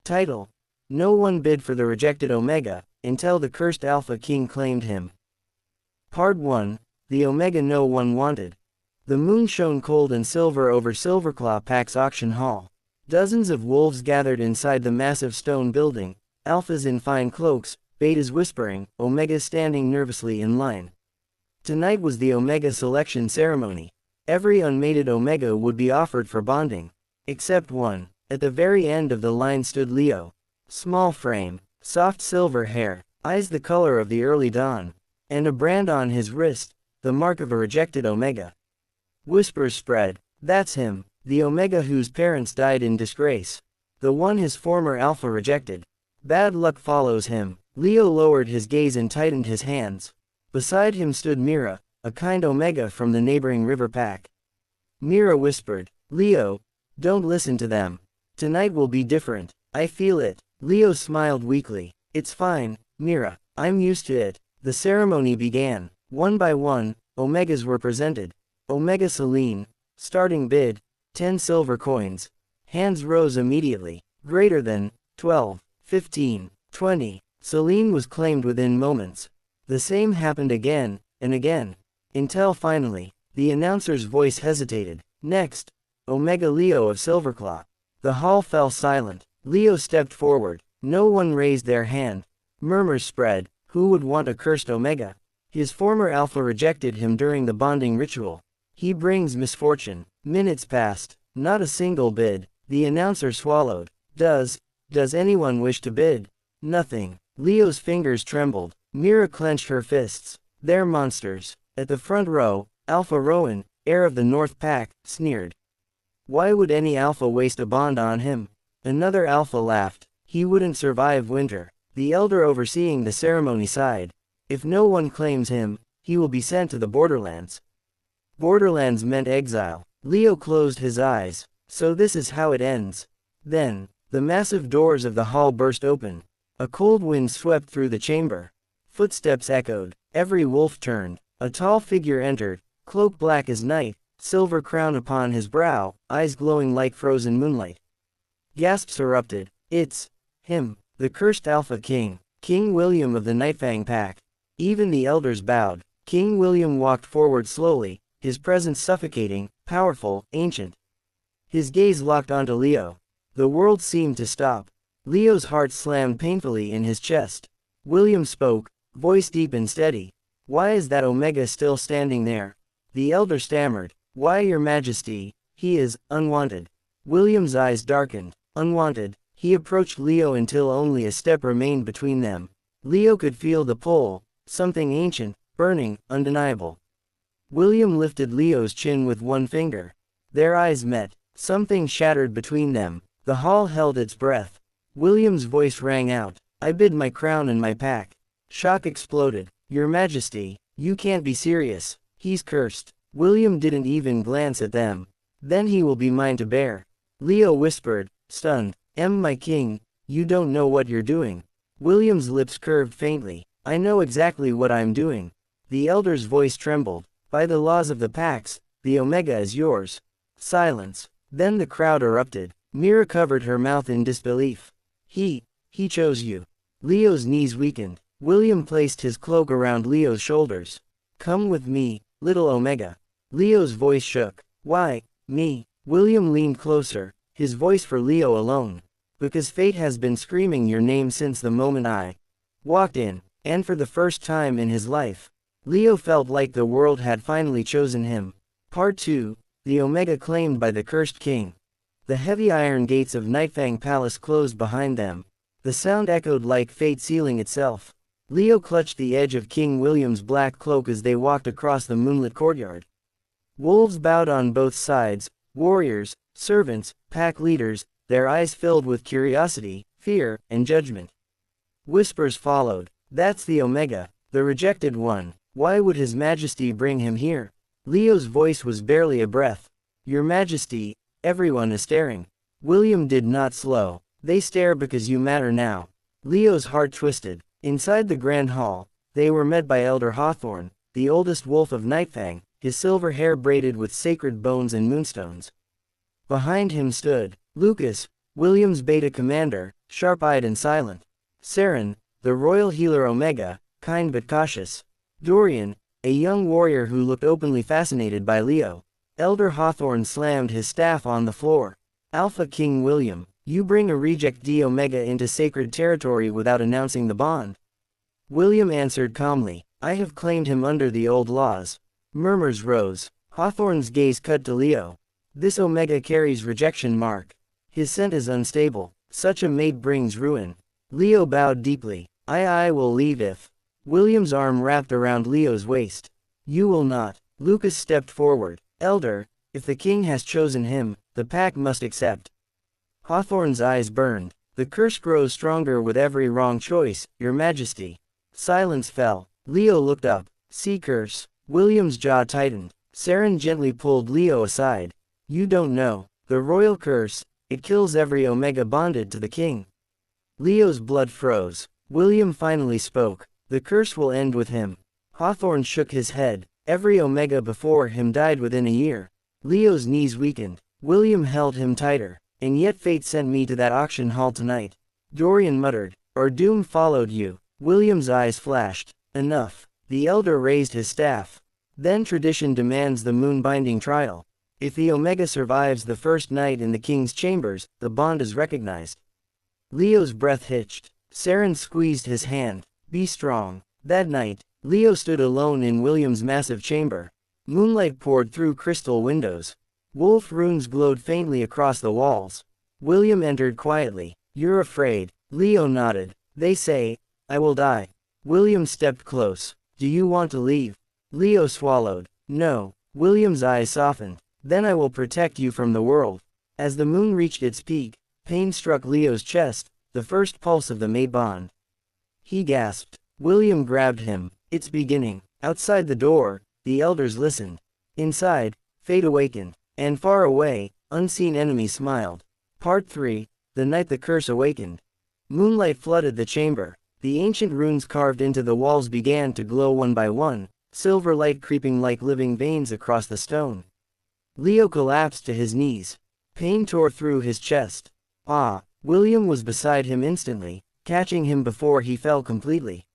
Title: No one bid for the rejected Omega, until the cursed Alpha King claimed him. Part 1, The Omega No One Wanted. The moon shone cold and silver over Silverclaw Pack's auction hall. Dozens of wolves gathered inside the massive stone building, alphas in fine cloaks, betas whispering, omegas standing nervously in line. Tonight was the Omega selection ceremony. Every unmated Omega would be offered for bonding. Except one. At the very end of the line stood Lio. Small frame, soft silver hair, eyes the color of the early dawn, and a brand on his wrist, the mark of a rejected Omega. Whispers spread. That's him, the Omega whose parents died in disgrace. The one his former Alpha rejected. Bad luck follows him. Lio lowered his gaze and tightened his hands. Beside him stood Mira, a kind Omega from the neighboring river pack. Mira whispered, "Lio, don't listen to them. Tonight will be different. I feel it." Lio smiled weakly. "It's fine, Mira. I'm used to it." The ceremony began. One by one, Omegas were presented. Omega Selene. Starting bid, 10 silver coins. Hands rose immediately. Greater than, 12, 15, 20. Selene was claimed within moments. The same happened again, and again. Until finally, the announcer's voice hesitated. Next, Omega Lio of Silverclaw. The hall fell silent. Lio stepped forward. No one raised their hand. Murmurs spread. Who would want a cursed Omega? His former Alpha rejected him during the bonding ritual. He brings misfortune. Minutes passed. Not a single bid. The announcer swallowed. Does anyone wish to bid? Nothing. Lio's fingers trembled. Mira clenched her fists. They're monsters. At the front row, Alpha Rowan, heir of the North Pack, sneered. Why would any Alpha waste a bond on him? Another Alpha laughed. He wouldn't survive winter. The elder overseeing the ceremony sighed. If no one claims him, he will be sent to the Borderlands. Borderlands meant exile. Lio closed his eyes. So this is how it ends. Then, the massive doors of the hall burst open. A cold wind swept through the chamber. Footsteps echoed. Every wolf turned. A tall figure entered, cloak black as night, silver crown upon his brow, eyes glowing like frozen moonlight. Gasps erupted. It's him, the cursed Alpha King, King William of the Nightfang Pack. Even the elders bowed. King William walked forward slowly, his presence suffocating, powerful, ancient. His gaze locked onto Lio. The world seemed to stop. Lio's heart slammed painfully in his chest. William spoke, voice deep and steady. Why is that Omega still standing there? The elder stammered. Why, your majesty, he is unwanted. William's eyes darkened. Unwanted. He approached Lio until only a step remained between them. Lio could feel the pull, something ancient, burning, undeniable. William lifted Lio's chin with one finger. Their eyes met. Something shattered between them. The hall held its breath. William's voice rang out. I bid my crown and my pack. Shock exploded. Your majesty, you can't be serious. He's cursed. William didn't even glance at them. Then he will be mine to bear. Lio whispered, stunned. My king, you don't know what you're doing. William's lips curved faintly. I know exactly what I'm doing. The elder's voice trembled. By the laws of the packs, the Omega is yours. Silence. Then the crowd erupted. Mira covered her mouth in disbelief. He chose you. Lio's knees weakened. William placed his cloak around Lio's shoulders. Come with me, little Omega. Lio's voice shook. Why, me? William leaned closer, his voice for Lio alone. Because fate has been screaming your name since the moment I walked in, and for the first time in his life, Lio felt like the world had finally chosen him. Part 2, The Omega claimed by the cursed king. The heavy iron gates of Nightfang Palace closed behind them. The sound echoed like fate sealing itself. Lio clutched the edge of King William's black cloak as they walked across the moonlit courtyard. Wolves bowed on both sides, warriors, servants, pack leaders, their eyes filled with curiosity, fear, and judgment. Whispers followed. That's the Omega, the rejected one. Why would His Majesty bring him here? Lio's voice was barely a breath. Your Majesty, everyone is staring. William did not slow. They stare because you matter now. Lio's heart twisted. Inside the grand hall, they were met by Elder Hawthorne, the oldest wolf of Nightfang, his silver hair braided with sacred bones and moonstones. Behind him stood Lucas, William's beta commander, sharp-eyed and silent. Saren, the royal healer Omega, kind but cautious. Dorian, a young warrior who looked openly fascinated by Lio. Elder Hawthorne slammed his staff on the floor. Alpha King William, you bring a reject D Omega into sacred territory without announcing the bond. William answered calmly, I have claimed him under the old laws. Murmurs rose. Hawthorne's gaze cut to Lio. This Omega carries rejection mark. His scent is unstable. Such a mate brings ruin. Lio bowed deeply. I will leave if. William's arm wrapped around Leo's waist. You will not. Lucas stepped forward. Elder, if the king has chosen him, the pack must accept. Hawthorne's eyes burned. The curse grows stronger with every wrong choice, your majesty. Silence fell. Lio looked up. See curse. William's jaw tightened. Saren gently pulled Lio aside. You don't know. The royal curse, it kills every Omega bonded to the king. Leo's blood froze. William finally spoke. The curse will end with him. Hawthorne shook his head. Every Omega before him died within a year. Leo's knees weakened. William held him tighter. And yet fate sent me to that auction hall tonight. Dorian muttered. Or doom followed you. William's eyes flashed. Enough. The elder raised his staff. Then tradition demands the moon-binding trial. If the Omega survives the first night in the king's chambers, the bond is recognized. Leo's breath hitched. Saren squeezed his hand. Be strong. That night, Lio stood alone in William's massive chamber. Moonlight poured through crystal windows. Wolf runes glowed faintly across the walls. William entered quietly. You're afraid. Lio nodded. They say, I will die. William stepped close. Do you want to leave? Lio swallowed. No. William's eyes softened. Then I will protect you from the world. As the moon reached its peak, pain struck Leo's chest, the first pulse of the mate bond. He gasped. William grabbed him. It's beginning. Outside the door, the elders listened. Inside, fate awakened. And far away, unseen enemies smiled. Part 3, The Night the Curse Awakened. Moonlight flooded the chamber. The ancient runes carved into the walls began to glow one by one, silver light creeping like living veins across the stone. Lio collapsed to his knees. Pain tore through his chest. William was beside him instantly, catching him before he fell completely.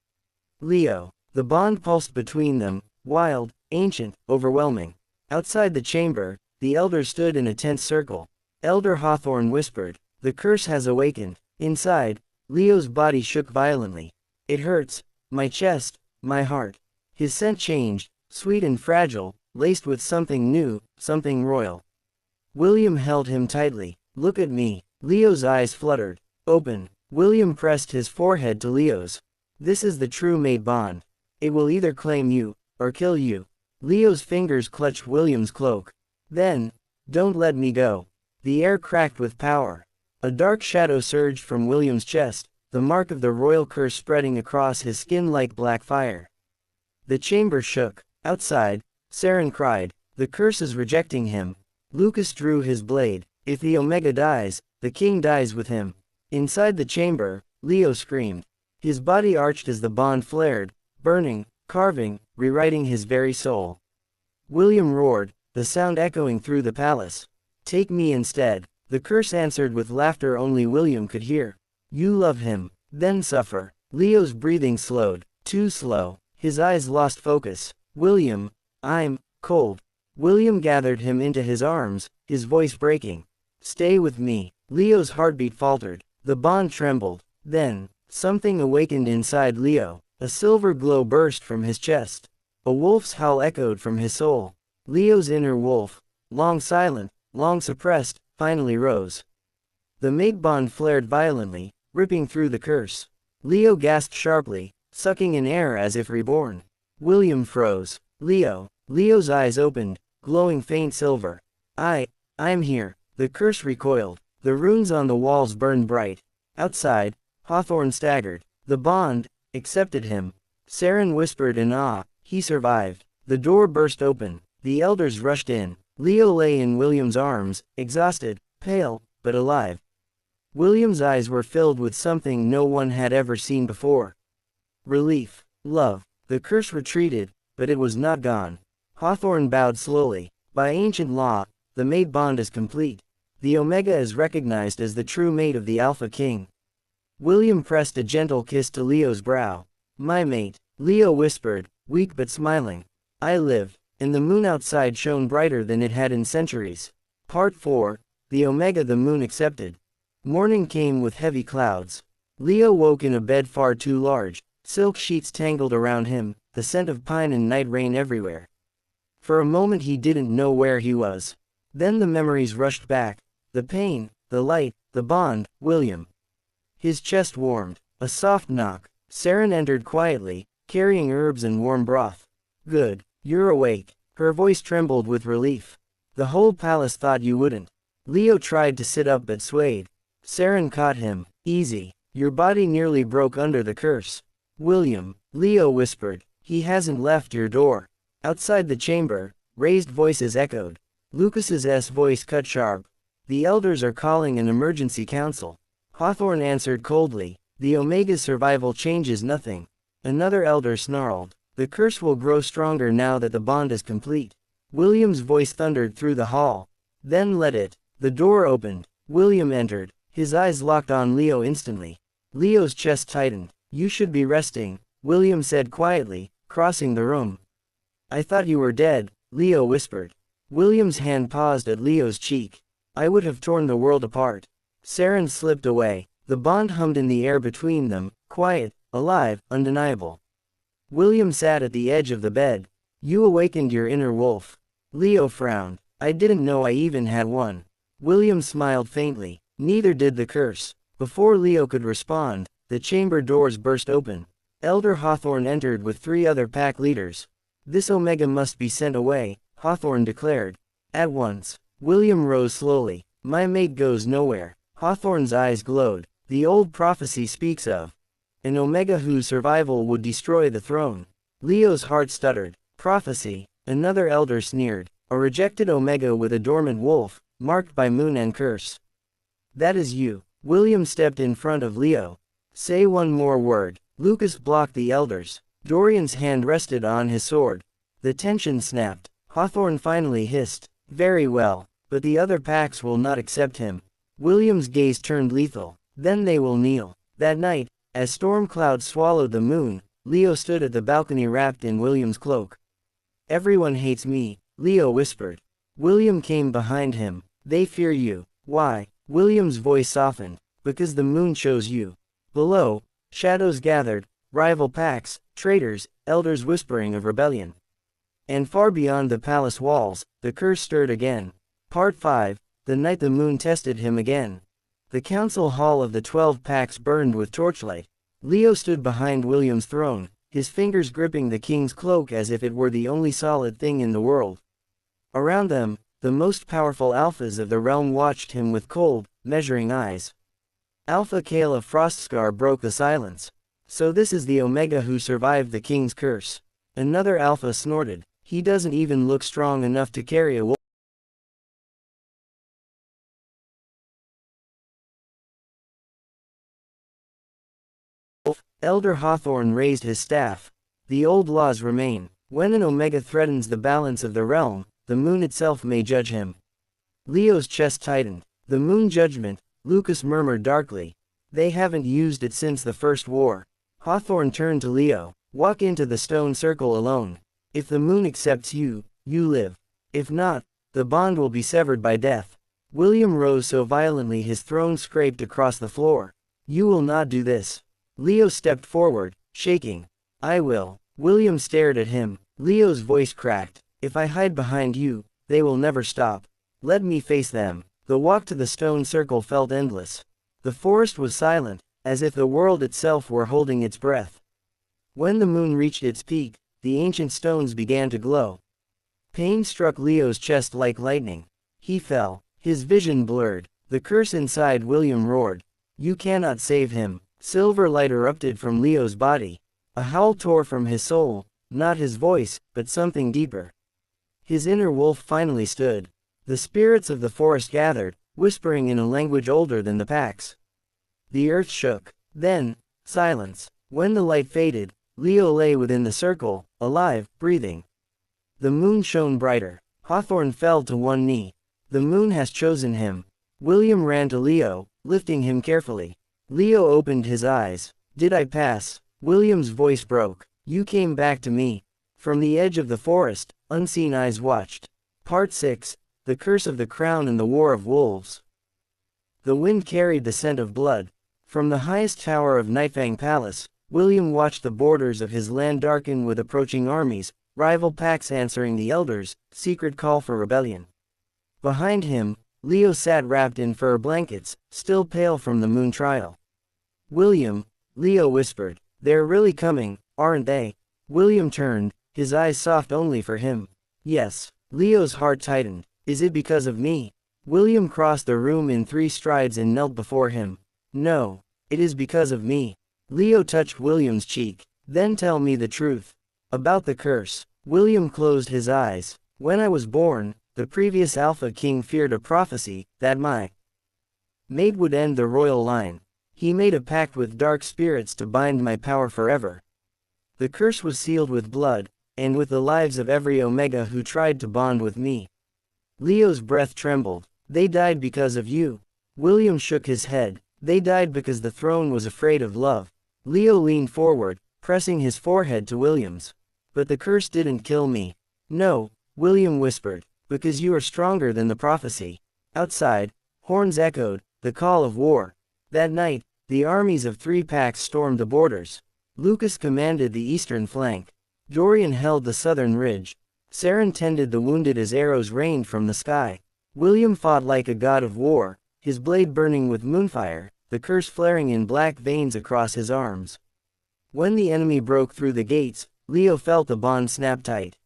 Lio. The bond pulsed between them, wild, ancient, overwhelming. Outside the chamber, the elders stood in a tense circle. Elder Hawthorne whispered, the curse has awakened. Inside, Leo's body shook violently. It hurts, my chest, my heart. His scent changed, sweet and fragile, laced with something new, something royal. William held him tightly. Look at me. Leo's eyes fluttered. Open. William pressed his forehead to Leo's. This is the true mate bond. It will either claim you, or kill you. Leo's fingers clutched William's cloak. Then, don't let me go. The air cracked with power. A dark shadow surged from William's chest, the mark of the royal curse spreading across his skin like black fire. The chamber shook. Outside, Saren cried, the curse is rejecting him. Lucas drew his blade. If the Omega dies, the king dies with him. Inside the chamber, Lio screamed. His body arched as the bond flared, burning, carving, rewriting his very soul. William roared, the sound echoing through the palace. Take me instead. The curse answered with laughter only William could hear. You love him, then suffer. Leo's breathing slowed, too slow. His eyes lost focus. William, I'm cold. William gathered him into his arms, his voice breaking. Stay with me. Leo's heartbeat faltered. The bond trembled. Then, something awakened inside Lio. A silver glow burst from his chest. A wolf's howl echoed from his soul. Leo's inner wolf, long silent, long suppressed, finally rose. The mate bond flared violently, ripping through the curse. Lio gasped sharply, sucking in air as if reborn. William froze. Leo's eyes opened, glowing faint silver. I'm here. The curse recoiled. The runes on the walls burned bright. Outside, Hawthorne staggered. The bond accepted him. Saren whispered in awe. He survived. The door burst open. The elders rushed in. Lio lay in William's arms, exhausted, pale, but alive. William's eyes were filled with something no one had ever seen before. Relief. Love. The curse retreated, but it was not gone. Hawthorne bowed slowly. By ancient law, the mate bond is complete. The Omega is recognized as the true mate of the Alpha King. William pressed a gentle kiss to Leo's brow. My mate, Lio whispered, weak but smiling. I live. And the moon outside shone brighter than it had in centuries. Part 4, the Omega the moon accepted. Morning came with heavy clouds. Lio woke in a bed far too large, silk sheets tangled around him, the scent of pine and night rain everywhere. For a moment he didn't know where he was. Then the memories rushed back. The pain, the light, the bond, William. His chest warmed. A soft knock. Saren entered quietly, carrying herbs and warm broth. Good. You're awake. Her voice trembled with relief. The whole palace thought you wouldn't. Lio tried to sit up but swayed. Saren caught him. Easy. Your body nearly broke under the curse. William, Lio whispered. He hasn't left your door. Outside the chamber, raised voices echoed. Lucas's voice cut sharp. The elders are calling an emergency council. Hawthorne answered coldly. The Omega's survival changes nothing. Another elder snarled. The curse will grow stronger now that the bond is complete. William's voice thundered through the hall. Then let it. The door opened. William entered. His eyes locked on Lio instantly. Leo's chest tightened. You should be resting, William said quietly, crossing the room. I thought you were dead, Lio whispered. William's hand paused at Leo's cheek. I would have torn the world apart. Saren slipped away. The bond hummed in the air between them, quiet, alive, undeniable. William sat at the edge of the bed. You awakened your inner wolf. Lio frowned. I didn't know I even had one. William smiled faintly. Neither did the curse. Before Lio could respond, the chamber doors burst open. Elder Hawthorne entered with 3 other pack leaders. This Omega must be sent away, Hawthorne declared. At once. William rose slowly. My mate goes nowhere. Hawthorne's eyes glowed. The old prophecy speaks of an Omega whose survival would destroy the throne. Leo's heart stuttered. Prophecy. Another elder sneered. A rejected Omega with a dormant wolf, marked by moon and curse. That is you. William stepped in front of Lio. Say one more word. Lucas blocked the elders. Dorian's hand rested on his sword. The tension snapped. Hawthorne finally hissed. Very well, but the other packs will not accept him. William's gaze turned lethal. Then they will kneel. That night, as storm clouds swallowed the moon, Lio stood at the balcony wrapped in William's cloak. Everyone hates me, Lio whispered. William came behind him. They fear you. Why? William's voice softened. Because the moon chose you. Below, shadows gathered, rival packs, traitors, elders whispering of rebellion. And far beyond the palace walls, the curse stirred again. Part 5, the night the moon tested him again. The council hall of the 12 packs burned with torchlight. Lio stood behind William's throne, his fingers gripping the king's cloak as if it were the only solid thing in the world. Around them, the most powerful alphas of the realm watched him with cold, measuring eyes. Alpha Kala Frostscar broke the silence. So this is the Omega who survived the king's curse. Another alpha snorted. He doesn't even look strong enough to carry a wolf. Elder Hawthorne raised his staff. The old laws remain. When an Omega threatens the balance of the realm, the moon itself may judge him. Leo's chest tightened. The moon judgment, Lucas murmured darkly. They haven't used it since the First War. Hawthorne turned to Lio. Walk into the stone circle alone. If the moon accepts you, you live. If not, the bond will be severed by death. William rose so violently his throne scraped across the floor. You will not do this. Lio stepped forward, shaking. I will. William stared at him. Leo's voice cracked. If I hide behind you, they will never stop. Let me face them. The walk to the stone circle felt endless. The forest was silent, as if the world itself were holding its breath. When the moon reached its peak, the ancient stones began to glow. Pain struck Leo's chest like lightning. He fell. His vision blurred. The curse inside William roared. You cannot save him. Silver light erupted from Leo's body. A howl tore from his soul, not his voice, but something deeper. His inner wolf finally stood. The spirits of the forest gathered, whispering in a language older than the packs. The earth shook. Then, silence. When the light faded, Lio lay within the circle, alive, breathing. The moon shone brighter. Hawthorne fell to one knee. The moon has chosen him. William ran to Lio, lifting him carefully. Lio opened his eyes. Did I pass? William's voice broke. You came back to me. From the edge of the forest, unseen eyes watched. Part 6, The Curse of the Crown and the War of Wolves. The wind carried the scent of blood. From the highest tower of Nightfang Palace, William watched the borders of his land darken with approaching armies, rival packs answering the elders' secret call for rebellion. Behind him, Lio sat wrapped in fur blankets, still pale from the moon trial. William, Lio whispered, they're really coming, aren't they? William turned, his eyes soft only for him. Yes. Leo's heart tightened. Is it because of me? William crossed the room in 3 strides and knelt before him. No. It is because of me. Lio touched William's cheek. Then tell me the truth. About the curse. William closed his eyes. When I was born, the previous Alpha King feared a prophecy that my mate would end the royal line. He made a pact with dark spirits to bind my power forever. The curse was sealed with blood, and with the lives of every Omega who tried to bond with me. Leo's breath trembled. They died because of you. William shook his head. They died because the throne was afraid of love. Lio leaned forward, pressing his forehead to William's. But the curse didn't kill me. No, William whispered, because you are stronger than the prophecy. Outside, horns echoed, the call of war. That night, the armies of 3 packs stormed the borders. Lucas commanded the eastern flank. Dorian held the southern ridge. Saren tended the wounded as arrows rained from the sky. William fought like a god of war, his blade burning with moonfire, the curse flaring in black veins across his arms. When the enemy broke through the gates, Lio felt the bond snap tight.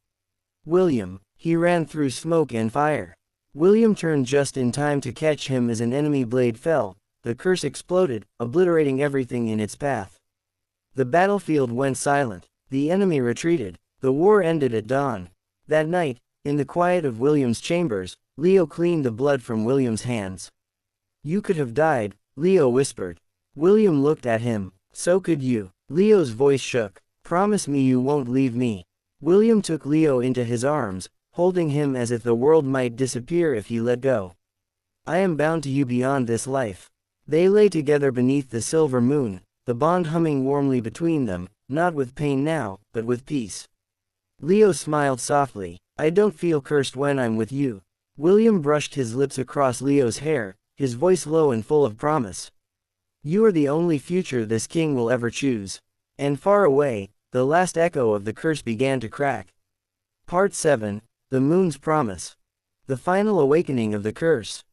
William, he ran through smoke and fire. William turned just in time to catch him as an enemy blade fell. The curse exploded, obliterating everything in its path. The battlefield went silent. The enemy retreated. The war ended at dawn. That night, in the quiet of William's chambers, Lio cleaned the blood from William's hands. You could have died, Lio whispered. William looked at him. So could you. Leo's voice shook. Promise me you won't leave me. William took Lio into his arms, holding him as if the world might disappear if he let go. I am bound to you beyond this life. They lay together beneath the silver moon, the bond humming warmly between them, not with pain now, but with peace. Lio smiled softly. I don't feel cursed when I'm with you. William brushed his lips across Leo's hair, his voice low and full of promise. You are the only future this king will ever choose. And far away, the last echo of the curse began to crack. Part 7, The Moon's Promise. The final awakening of the curse.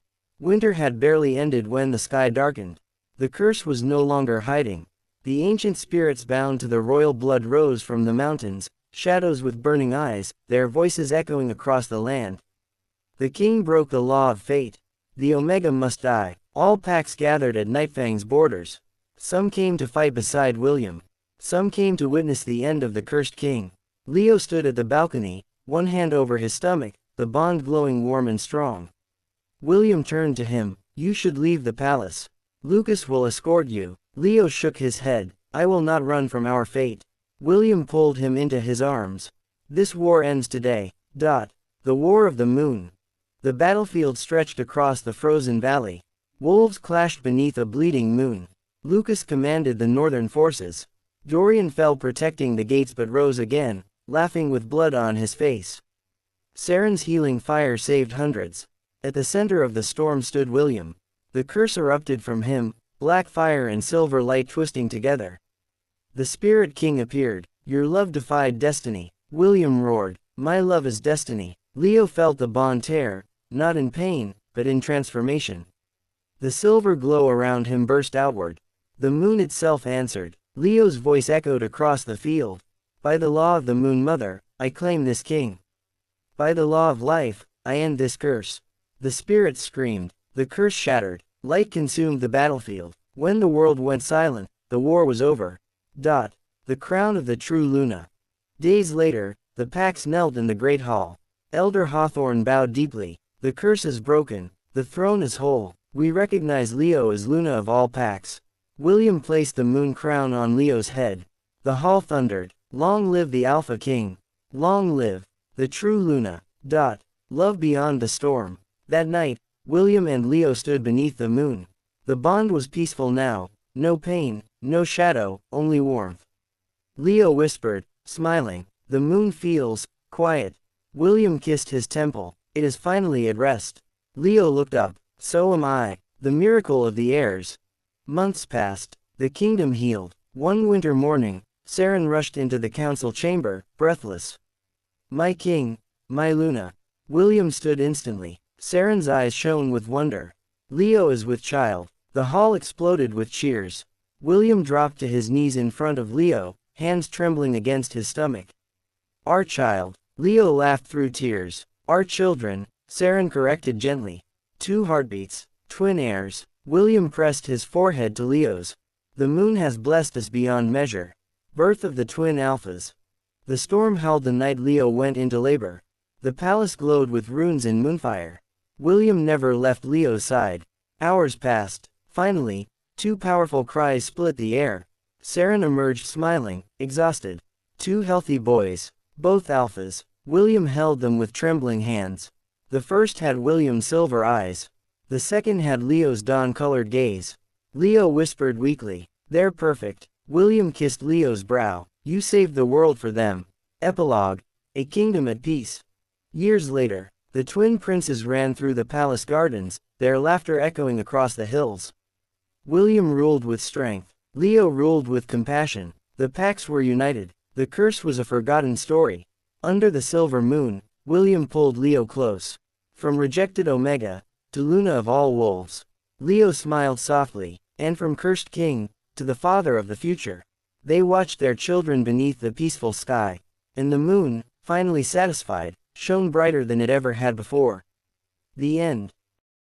Winter had barely ended when the sky darkened. The curse was no longer hiding. The ancient spirits bound to the royal blood rose from the mountains, shadows with burning eyes, their voices echoing across the land. The king broke the law of fate. The Omega must die. All packs gathered at Nightfang's borders. Some came to fight beside William. Some came to witness the end of the cursed king. Lio stood at the balcony, one hand over his stomach, the bond glowing warm and strong. William turned to him. You should leave the palace. Lucas will escort you. Lio shook his head. I will not run from our fate. William pulled him into his arms. This war ends today. The War of the Moon. The battlefield stretched across the frozen valley. Wolves clashed beneath a bleeding moon. Lucas commanded the northern forces. Dorian fell protecting the gates but rose again, laughing with blood on his face. Saren's healing fire saved hundreds. At the center of the storm stood William. The curse erupted from him, black fire and silver light twisting together. The Spirit King appeared. Your love defied destiny. William roared. My love is destiny. Lio felt the bond tear, not in pain, but in transformation. The silver glow around him burst outward. The moon itself answered. Leo's voice echoed across the field. By the law of the Moon Mother, I claim this king. By the law of life, I end this curse. The spirits screamed. The curse shattered. Light consumed the battlefield. When the world went silent, the war was over. The crown of the true Luna. Days later, the packs knelt in the great hall. Elder Hawthorne bowed deeply. The curse is broken. The throne is whole. We recognize Lio as Luna of all packs. William placed the moon crown on Leo's head. The hall thundered. Long live the Alpha King. Long live the true Luna. Love beyond the storm. That night, William and Lio stood beneath the moon. The bond was peaceful now, No pain, no shadow, only warmth. Lio whispered, smiling. The moon feels quiet. William kissed his temple. It is finally at rest. Lio looked up. So am I. The miracle of the heirs. Months passed. The kingdom healed. One winter morning, Saren rushed into the council chamber, breathless. My king, my Luna. William stood instantly. Saren's eyes shone with wonder. Lio is with child. The hall exploded with cheers. William dropped to his knees in front of Lio, hands trembling against his stomach. Our child. Lio laughed through tears. Our children, Saren corrected gently. 2 heartbeats, twin heirs. William pressed his forehead to Lio's. The moon has blessed us beyond measure. Birth of the twin alphas. The storm howled the night Lio went into labor. The palace glowed with runes and moonfire. William never left Lio's side. Hours passed. Finally, 2 powerful cries split the air. Saren emerged smiling, exhausted. 2 healthy boys, both alphas. William held them with trembling hands. The first had William's silver eyes. The second had Lio's dawn-colored gaze. Lio whispered weakly, "They're perfect." William kissed Lio's brow. "You saved the world for them." Epilogue. A kingdom at peace. Years later, the twin princes ran through the palace gardens, their laughter echoing across the hills. William ruled with strength. Lio ruled with compassion. The packs were united. The curse was a forgotten story. Under the silver moon, William pulled Lio close. From rejected Omega, to Luna of all wolves. Lio smiled softly, and from cursed king, to the father of the future. They watched their children beneath the peaceful sky, and the moon, finally satisfied, shone brighter than it ever had before. The end.